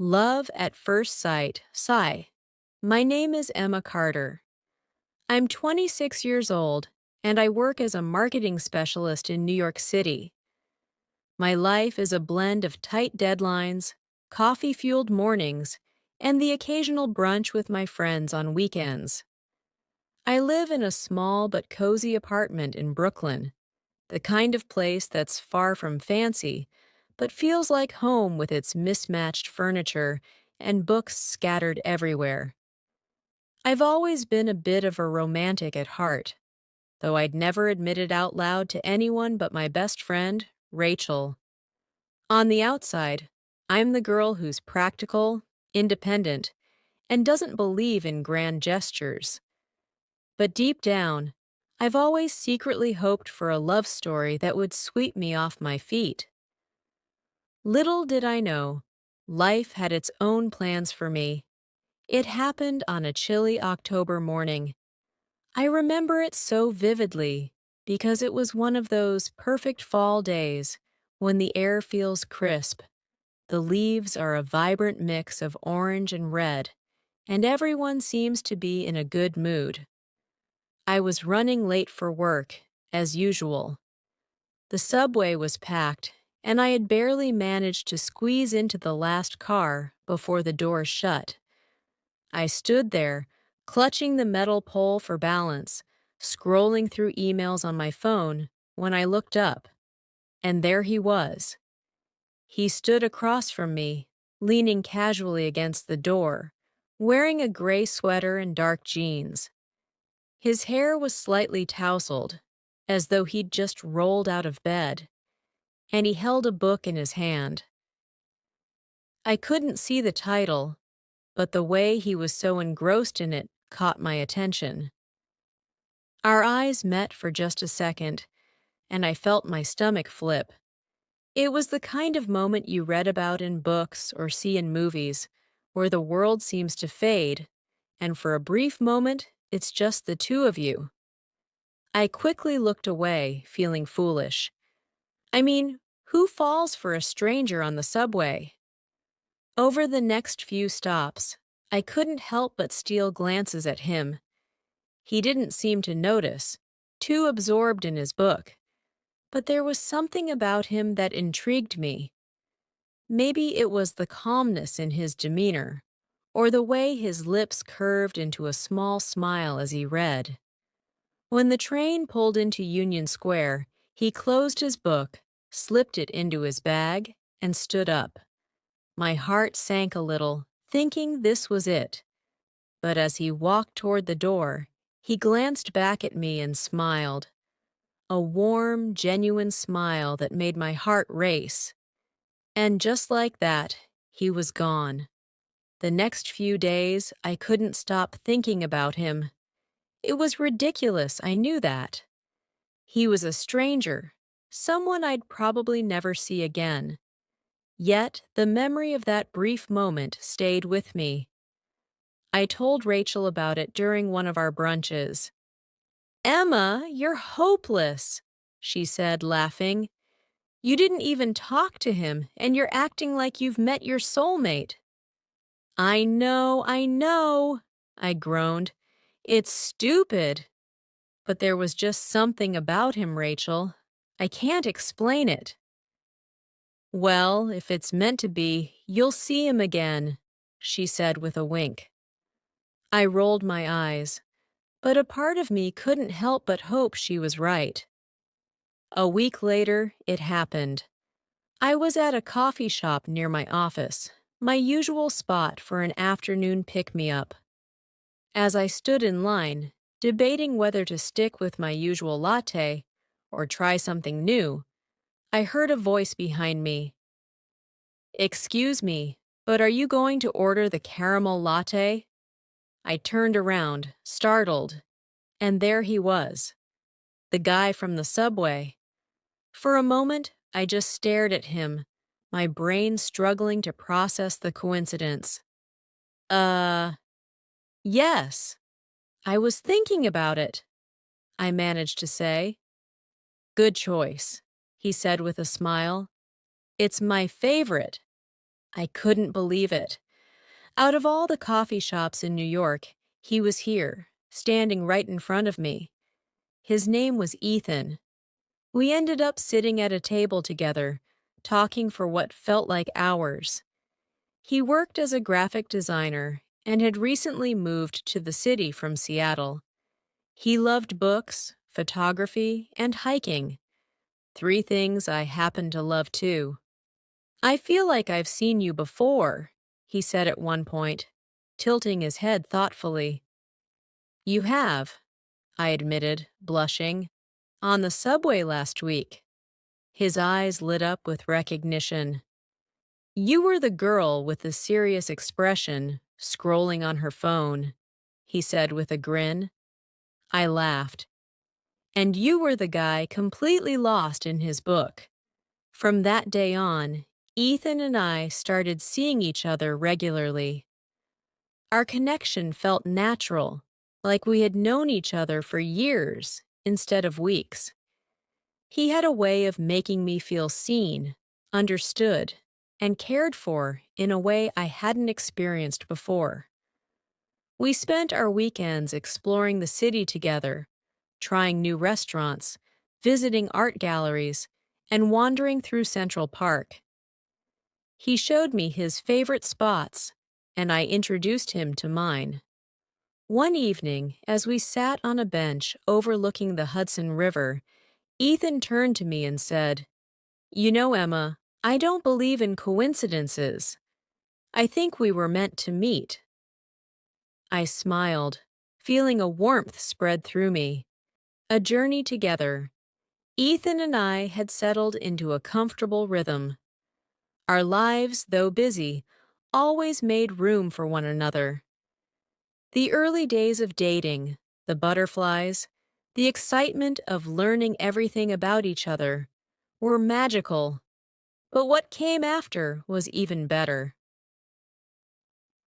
Love at First Sight, Sigh. My name is Emma Carter. I'm 26 years old, and I work as a marketing specialist in New York City. My life is a blend of tight deadlines, coffee-fueled mornings, and the occasional brunch with my friends on weekends. I live in a small but cozy apartment in Brooklyn, the kind of place that's far from fancy, but feels like home with its mismatched furniture and books scattered everywhere. I've always been a bit of a romantic at heart, though I'd never admit it out loud to anyone but my best friend, Rachel. On the outside, I'm the girl who's practical, independent, and doesn't believe in grand gestures. But deep down, I've always secretly hoped for a love story that would sweep me off my feet. Little did I know, life had its own plans for me. It happened on a chilly October morning. I remember it so vividly because it was one of those perfect fall days when the air feels crisp, the leaves are a vibrant mix of orange and red, and everyone seems to be in a good mood. I was running late for work, as usual. The subway was packed, and I had barely managed to squeeze into the last car before the doors shut. I stood there, clutching the metal pole for balance, scrolling through emails on my phone when I looked up, and there he was. He stood across from me, leaning casually against the door, wearing a gray sweater and dark jeans. His hair was slightly tousled, as though he'd just rolled out of bed, and he held a book in his hand. I couldn't see the title, but the way he was so engrossed in it caught my attention. Our eyes met for just a second, and I felt my stomach flip. It was the kind of moment you read about in books or see in movies, where the world seems to fade, and for a brief moment, it's just the two of you. I quickly looked away, feeling foolish. I mean, who falls for a stranger on the subway? Over the next few stops, I couldn't help but steal glances at him. He didn't seem to notice, too absorbed in his book. But there was something about him that intrigued me. Maybe it was the calmness in his demeanor, or the way his lips curved into a small smile as he read. When the train pulled into Union Square, he closed his book, slipped it into his bag, and stood up. My heart sank a little, thinking this was it. But as he walked toward the door, he glanced back at me and smiled. A warm, genuine smile that made my heart race. And just like that, he was gone. The next few days, I couldn't stop thinking about him. It was ridiculous, I knew that. He was a stranger, someone I'd probably never see again. Yet, the memory of that brief moment stayed with me. I told Rachel about it during one of our brunches. "Emma, you're hopeless," she said, laughing. "You didn't even talk to him, and you're acting like you've met your soulmate." I know," I groaned. "It's stupid." But there was just something about him, Rachel. I can't explain it. "Well, if it's meant to be, you'll see him again," she said with a wink. I rolled my eyes, but a part of me couldn't help but hope she was right. A week later, it happened. I was at a coffee shop near my office, my usual spot for an afternoon pick-me-up. As I stood in line, debating whether to stick with my usual latte or try something new, I heard a voice behind me. "Excuse me, but are you going to order the caramel latte?" I turned around, startled, and there he was, the guy from the subway. For a moment, I just stared at him, my brain struggling to process the coincidence. Uh, yes, I was thinking about it, I managed to say. "Good choice," he said with a smile. "It's my favorite." I couldn't believe it. Out of all the coffee shops in New York, he was here, standing right in front of me. His name was Ethan. We ended up sitting at a table together, talking for what felt like hours. He worked as a graphic designer and had recently moved to the city from Seattle. He loved books, photography, and hiking, three things I happen to love too. I feel like I've seen you before, he said at one point, tilting his head thoughtfully. You have, I admitted, blushing. On the subway last week. His eyes lit up with recognition. You were the girl with the serious expression, scrolling on her phone, he said with a grin. I laughed. And you were the guy completely lost in his book. From that day on, Ethan and I started seeing each other regularly. Our connection felt natural, like we had known each other for years instead of weeks. He had a way of making me feel seen, understood, and cared for in a way I hadn't experienced before. We spent our weekends exploring the city together, trying new restaurants, visiting art galleries, and wandering through Central Park. He showed me his favorite spots, and I introduced him to mine. One evening, as we sat on a bench overlooking the Hudson River, Ethan turned to me and said, You know, Emma, I don't believe in coincidences. I think we were meant to meet. I smiled, feeling a warmth spread through me. A journey together. Ethan and I had settled into a comfortable rhythm. Our lives, though busy, always made room for one another. The early days of dating, the butterflies, the excitement of learning everything about each other, were magical. But what came after was even better.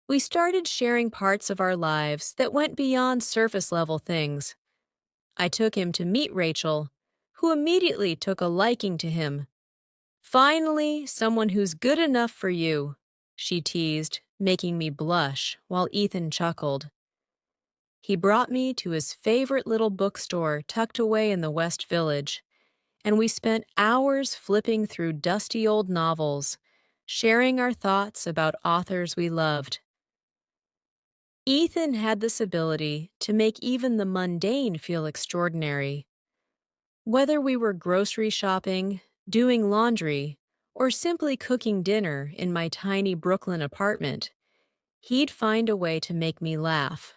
We started sharing parts of our lives that went beyond surface-level things. I took him to meet Rachel, who immediately took a liking to him. Finally, someone who's good enough for you, she teased, making me blush while Ethan chuckled. He brought me to his favorite little bookstore tucked away in the West Village, and we spent hours flipping through dusty old novels, sharing our thoughts about authors we loved. Ethan had this ability to make even the mundane feel extraordinary. Whether we were grocery shopping, doing laundry, or simply cooking dinner in my tiny Brooklyn apartment, he'd find a way to make me laugh,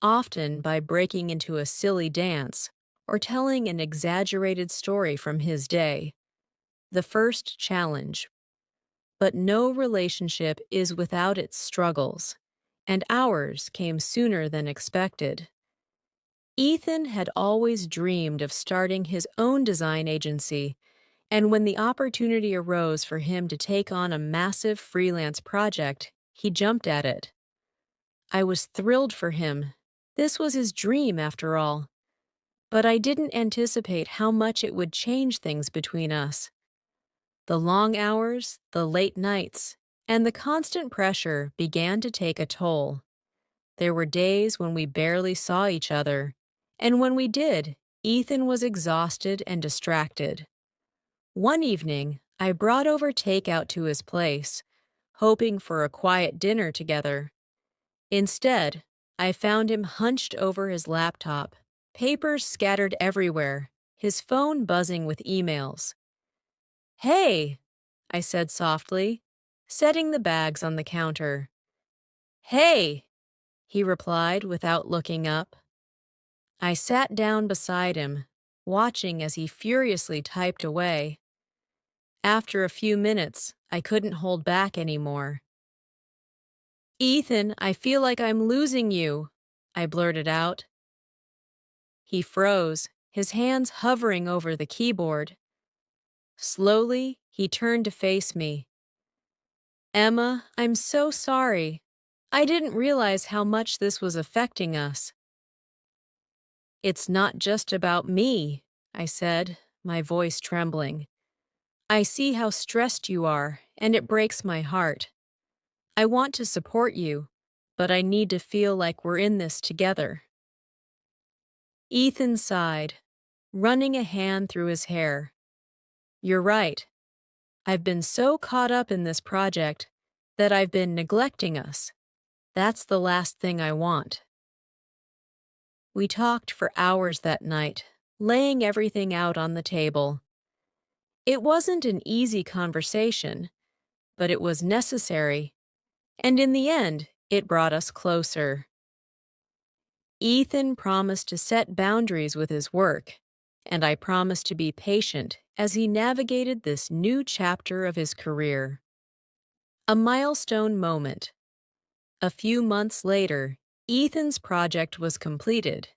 often by breaking into a silly dance or telling an exaggerated story from his day. The first challenge. But no relationship is without its struggles, and ours came sooner than expected. Ethan had always dreamed of starting his own design agency, and when the opportunity arose for him to take on a massive freelance project, he jumped at it. I was thrilled for him. This was his dream, after all. But I didn't anticipate how much it would change things between us. The long hours, the late nights, and the constant pressure began to take a toll. There were days when we barely saw each other, and when we did, Ethan was exhausted and distracted. One evening, I brought over takeout to his place, hoping for a quiet dinner together. Instead, I found him hunched over his laptop, papers scattered everywhere, his phone buzzing with emails. Hey, I said softly, setting the bags on the counter. Hey, he replied without looking up. I sat down beside him, watching as he furiously typed away. After a few minutes, I couldn't hold back anymore. Ethan, I feel like I'm losing you, I blurted out. He froze, his hands hovering over the keyboard. Slowly, he turned to face me. Emma, I'm so sorry. I didn't realize how much this was affecting us. It's not just about me, I said, my voice trembling. I see how stressed you are, and it breaks my heart. I want to support you, but I need to feel like we're in this together. Ethan sighed, running a hand through his hair. You're right. I've been so caught up in this project that I've been neglecting us. That's the last thing I want. We talked for hours that night, laying everything out on the table. It wasn't an easy conversation, but it was necessary, and in the end, it brought us closer. Ethan promised to set boundaries with his work, and I promised to be patient as he navigated this new chapter of his career. A milestone moment. A few months later, Ethan's project was completed,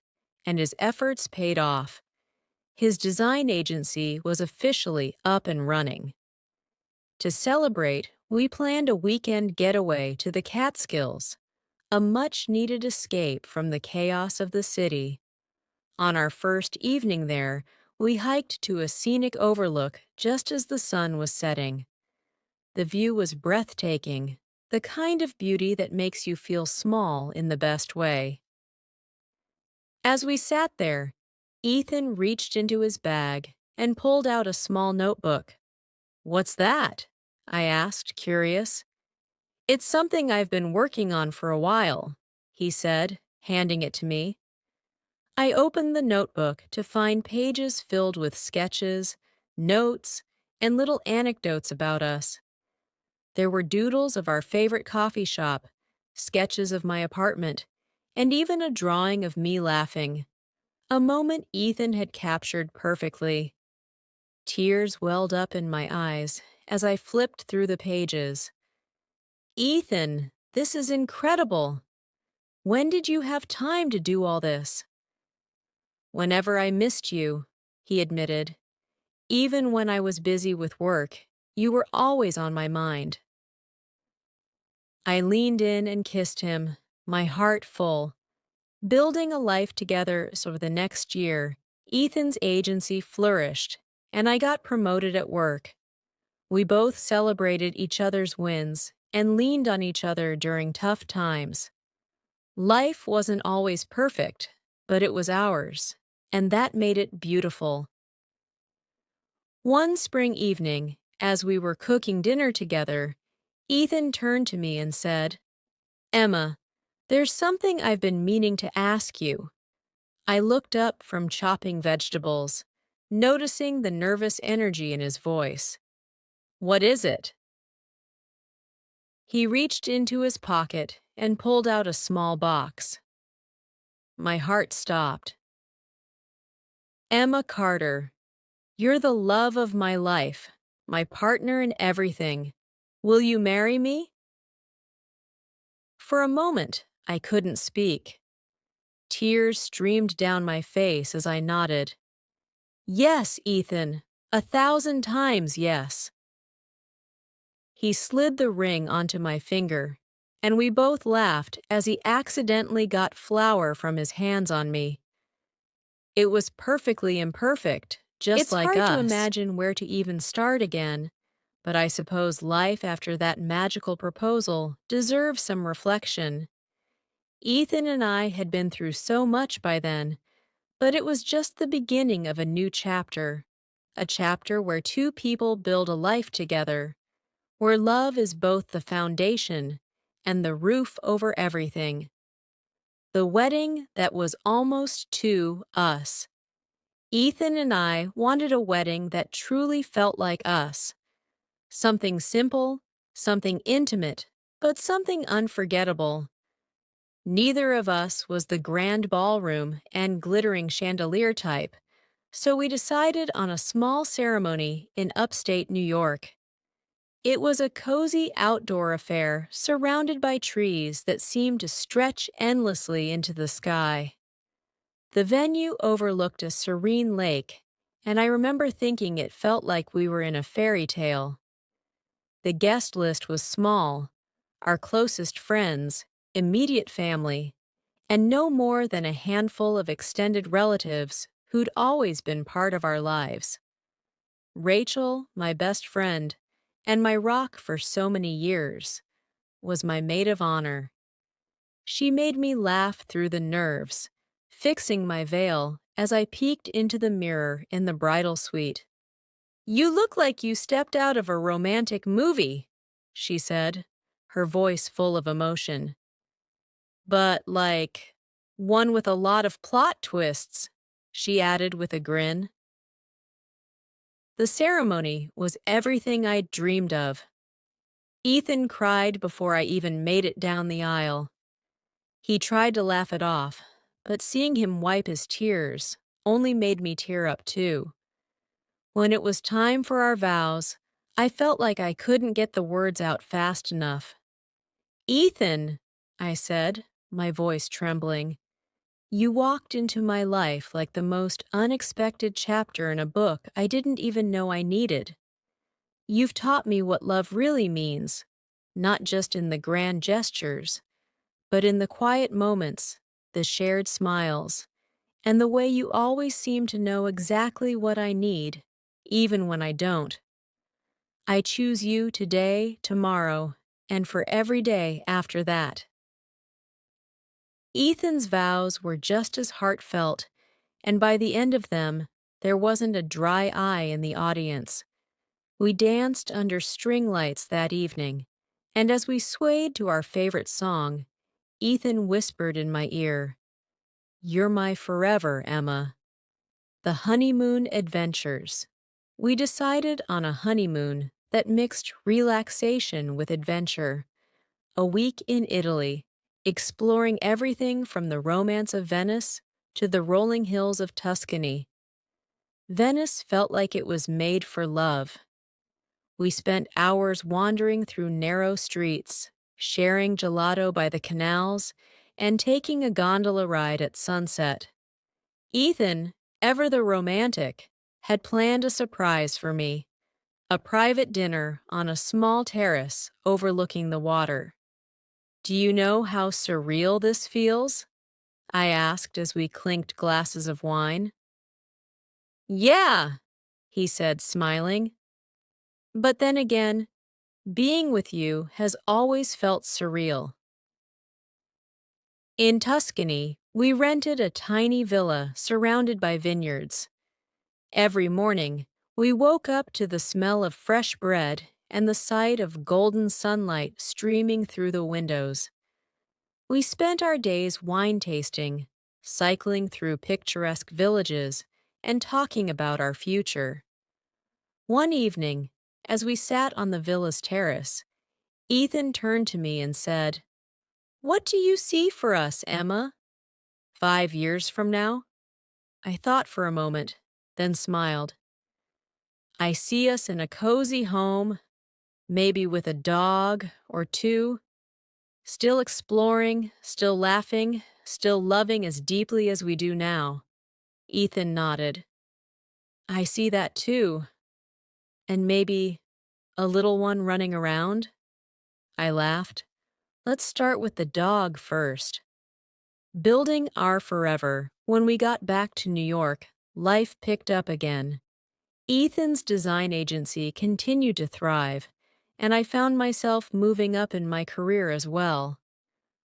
and his efforts paid off. His design agency was officially up and running. To celebrate, we planned a weekend getaway to the Catskills, a much-needed escape from the chaos of the city. On our first evening there, we hiked to a scenic overlook just as the sun was setting. The view was breathtaking, the kind of beauty that makes you feel small in the best way. As we sat there, Ethan reached into his bag and pulled out a small notebook. "What's that?" I asked, curious. "It's something I've been working on for a while," he said, handing it to me. I opened the notebook to find pages filled with sketches, notes, and little anecdotes about us. There were doodles of our favorite coffee shop, sketches of my apartment, and even a drawing of me laughing, a moment Ethan had captured perfectly. Tears welled up in my eyes as I flipped through the pages. "Ethan, this is incredible! When did you have time to do all this?" "Whenever I missed you," he admitted. "Even when I was busy with work, you were always on my mind." I leaned in and kissed him, my heart full. Building a life together so the next year, Ethan's agency flourished, and I got promoted at work. We both celebrated each other's wins and leaned on each other during tough times. Life wasn't always perfect, but it was ours, and that made it beautiful. One spring evening, as we were cooking dinner together, Ethan turned to me and said, "Emma, there's something I've been meaning to ask you." I looked up from chopping vegetables, noticing the nervous energy in his voice. "What is it?" He reached into his pocket and pulled out a small box. My heart stopped. "Emma Carter, you're the love of my life, my partner in everything. Will you marry me?" For a moment, I couldn't speak. Tears streamed down my face as I nodded. "Yes, Ethan, 1,000 times yes." He slid the ring onto my finger, and we both laughed as he accidentally got flour from his hands on me. It was perfectly imperfect, just like us. It's hard to imagine where to even start again, but I suppose life after that magical proposal deserves some reflection. Ethan and I had been through so much by then, but it was just the beginning of a new chapter, a chapter where two people build a life together, where love is both the foundation and the roof over everything. The wedding that was almost to us. Ethan and I wanted a wedding that truly felt like us. Something simple, something intimate, but something unforgettable. Neither of us was the grand ballroom and glittering chandelier type, so we decided on a small ceremony in upstate New York. It was a cozy outdoor affair surrounded by trees that seemed to stretch endlessly into the sky. The venue overlooked a serene lake, and I remember thinking it felt like we were in a fairy tale. The guest list was small, our closest friends, immediate family, and no more than a handful of extended relatives who'd always been part of our lives. Rachel, my best friend, and my rock for so many years, was my maid of honor. She made me laugh through the nerves, fixing my veil as I peeked into the mirror in the bridal suite. "You look like you stepped out of a romantic movie," she said, her voice full of emotion. "But, like, one with a lot of plot twists," she added with a grin. The ceremony was everything I'd dreamed of. Ethan cried before I even made it down the aisle. He tried to laugh it off, but seeing him wipe his tears only made me tear up too. When it was time for our vows, I felt like I couldn't get the words out fast enough. "Ethan," I said, my voice trembling, "you walked into my life like the most unexpected chapter in a book I didn't even know I needed. You've taught me what love really means, not just in the grand gestures, but in the quiet moments, the shared smiles, and the way you always seem to know exactly what I need, even when I don't. I choose you today, tomorrow, and for every day after that." Ethan's vows were just as heartfelt, and by the end of them, there wasn't a dry eye in the audience. We danced under string lights that evening, and as we swayed to our favorite song, Ethan whispered in my ear, "You're my forever, Emma." The honeymoon adventures. We decided on a honeymoon that mixed relaxation with adventure. A week in Italy, exploring everything from the romance of Venice to the rolling hills of Tuscany. Venice felt like it was made for love. We spent hours wandering through narrow streets, sharing gelato by the canals, and taking a gondola ride at sunset. Ethan, ever the romantic, had planned a surprise for me, a private dinner on a small terrace overlooking the water. "Do you know how surreal this feels?" I asked as we clinked glasses of wine. "Yeah," he said, smiling. "But then again, being with you has always felt surreal." In Tuscany, we rented a tiny villa surrounded by vineyards. Every morning, we woke up to the smell of fresh bread and the sight of golden sunlight streaming through the windows. We spent our days wine tasting, cycling through picturesque villages, and talking about our future. One evening, as we sat on the villa's terrace, Ethan turned to me and said, "What do you see for us, Emma? 5 years from now?" I thought for a moment, then smiled. "I see us in a cozy home, maybe with a dog or two, still exploring, still laughing, still loving as deeply as we do now." Ethan nodded. "I see that too. And maybe a little one running around?" I laughed. "Let's start with the dog first." Building our forever, when we got back to New York, life picked up again. Ethan's design agency continued to thrive, and I found myself moving up in my career as well.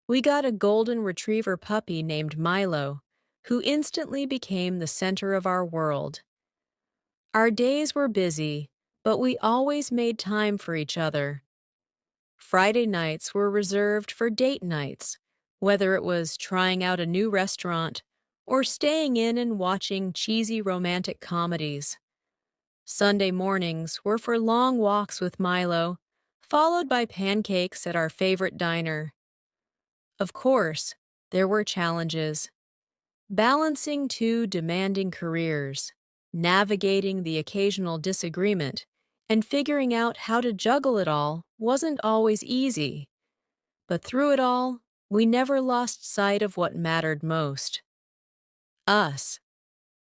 We got a golden retriever puppy named Milo, who instantly became the center of our world. Our days were busy, but we always made time for each other. Friday nights were reserved for date nights, whether it was trying out a new restaurant or staying in and watching cheesy romantic comedies. Sunday mornings were for long walks with Milo, followed by pancakes at our favorite diner. Of course, there were challenges. Balancing two demanding careers, navigating the occasional disagreement, and figuring out how to juggle it all wasn't always easy. But through it all, we never lost sight of what mattered most. Us.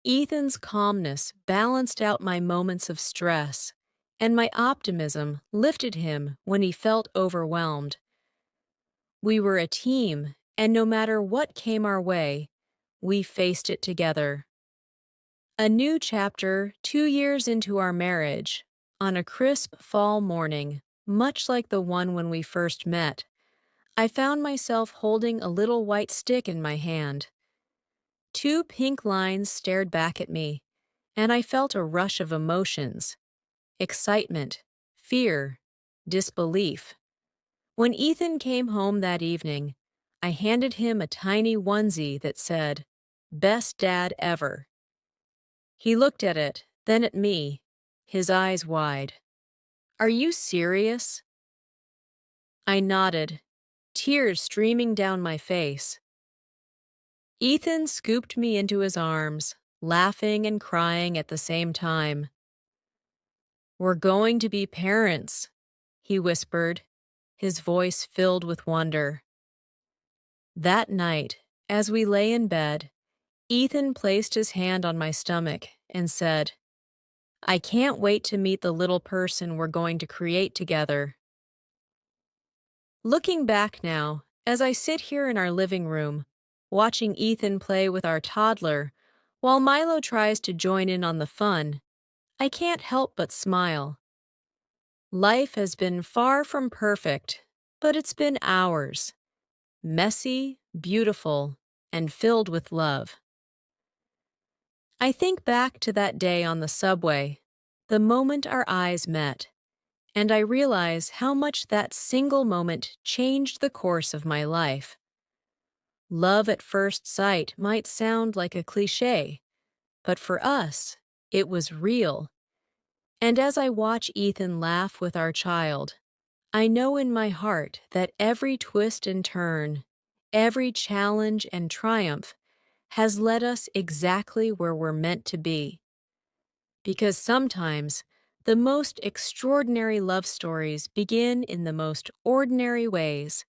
Ethan's calmness balanced out my moments of stress, and my optimism lifted him when he felt overwhelmed. We were a team, and no matter what came our way, we faced it together. A new chapter 2 years into our marriage, on a crisp fall morning, much like the one when we first met, I found myself holding a little white stick in my hand. Two pink lines stared back at me, and I felt a rush of emotions: excitement, fear, disbelief. When Ethan came home that evening, I handed him a tiny onesie that said, "Best Dad Ever." He looked at it, then at me, his eyes wide. "Are you serious?" I nodded, tears streaming down my face. Ethan scooped me into his arms, laughing and crying at the same time. "We're going to be parents," he whispered, his voice filled with wonder. That night, as we lay in bed, Ethan placed his hand on my stomach and said, "I can't wait to meet the little person we're going to create together." Looking back now, as I sit here in our living room, watching Ethan play with our toddler, while Milo tries to join in on the fun, I can't help but smile. Life has been far from perfect, but it's been ours. Messy, beautiful, and filled with love. I think back to that day on the subway, the moment our eyes met, and I realize how much that single moment changed the course of my life. Love at first sight might sound like a cliché, but for us, it was real. And as I watch Ethan laugh with our child, I know in my heart that every twist and turn, every challenge and triumph has led us exactly where we're meant to be. Because sometimes the most extraordinary love stories begin in the most ordinary ways,